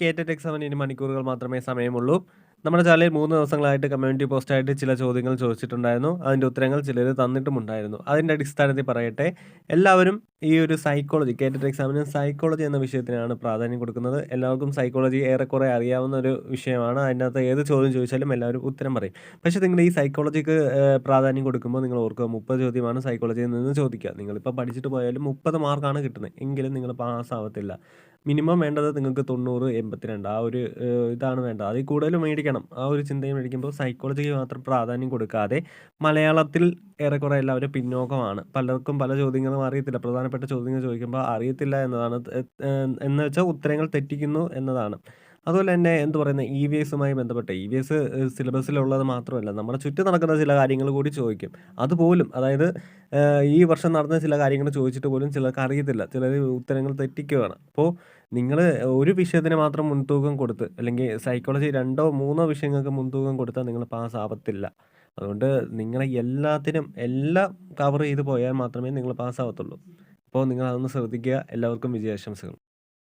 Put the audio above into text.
കേറ്ററ്റ് എക്സാമിന് ഇനി മണിക്കൂറുകൾ മാത്രമേ സമയമുള്ളൂ. നമ്മുടെ ചാനലിൽ 3 ദിവസങ്ങളായിട്ട് കമ്മ്യൂണിറ്റി പോസ്റ്റായിട്ട് ചില ചോദ്യങ്ങൾ ചോദിച്ചിട്ടുണ്ടായിരുന്നു. അതിൻ്റെ ഉത്തരങ്ങൾ ചിലർ തന്നിട്ടുമുണ്ടായിരുന്നു. അതിൻ്റെ അടിസ്ഥാനത്തിൽ പറയട്ടെ, എല്ലാവരും ഈ ഒരു സൈക്കോളജി കേറ്ററ്റ് എക്സാമിന് സൈക്കോളജി എന്ന വിഷയത്തിനാണ് പ്രാധാന്യം കൊടുക്കുന്നത്. എല്ലാവർക്കും സൈക്കോളജി ഏറെക്കുറെ അറിയാവുന്ന ഒരു വിഷയമാണ്. അതിനകത്ത് ഏത് ചോദ്യം ചോദിച്ചാലും എല്ലാവരും ഉത്തരം പറയും. പക്ഷേ നിങ്ങൾ ഈ സൈക്കോളജിക്ക് പ്രാധാന്യം കൊടുക്കുമ്പോൾ നിങ്ങൾ ഓർക്കുക 30 ചോദ്യമാണ് സൈക്കോളജിയിൽ നിന്ന് ചോദിക്കുക. നിങ്ങളിപ്പോൾ പഠിച്ചിട്ട് പോയാലും 30 മാർക്കാണ് കിട്ടുന്നത്. എങ്കിലും നിങ്ങൾ പാസ്സാവത്തില്ല. മിനിമം വേണ്ടത് നിങ്ങൾക്ക് 90, 82 ആ ഒരു ഇതാണ് വേണ്ടത്. അതിൽ കൂടുതൽ മേടിക്കണം. ആ ഒരു ചിന്തയിൽ മേടിക്കുമ്പോൾ സൈക്കോളജിക്ക് മാത്രം പ്രാധാന്യം കൊടുക്കാതെ മലയാളത്തിൽ ഏറെക്കുറെ എല്ലാവരും പിന്നോക്കമാണ്. പലർക്കും പല ചോദ്യങ്ങളും അറിയത്തില്ല. പ്രധാനപ്പെട്ട ചോദ്യങ്ങൾ ചോദിക്കുമ്പോൾ അറിയത്തില്ല എന്നതാണ്. എന്ന് വെച്ചാൽ ഉത്തരങ്ങൾ തെറ്റിക്കുന്നു എന്നതാണ്. അതുപോലെ തന്നെ എന്ത് പറയുന്നത് ഇവിഎസുമായി ബന്ധപ്പെട്ട് ഇവിഎസ് സിലബസിലുള്ളത് മാത്രമല്ല, നമ്മുടെ ചുറ്റും നടക്കുന്ന ചില കാര്യങ്ങൾ കൂടി ചോദിക്കും. അതുപോലും അതായത് ഈ വർഷം നടന്ന ചില കാര്യങ്ങൾ ചോദിച്ചിട്ട് പോലും ചിലർക്ക് അറിയത്തില്ല. ചിലർ ഉത്തരങ്ങൾ തെറ്റിക്കുകയാണ്. അപ്പോൾ നിങ്ങൾ ഒരു വിഷയത്തിന് മാത്രം മുൻതൂക്കം കൊടുത്ത് അല്ലെങ്കിൽ സൈക്കോളജി 2ഓ 3ഓ വിഷയങ്ങൾക്ക് മുൻതൂക്കം കൊടുത്താൽ നിങ്ങൾ പാസ്സാവത്തില്ല. അതുകൊണ്ട് നിങ്ങളെ എല്ലാത്തിനും എല്ലാം കവർ ചെയ്ത് പോയാൽ മാത്രമേ നിങ്ങൾ പാസ്സാവത്തുള്ളൂ. അപ്പോൾ നിങ്ങൾ അതൊന്ന് ശ്രദ്ധിക്കുക. എല്ലാവർക്കും വിജയാശംസകൾ.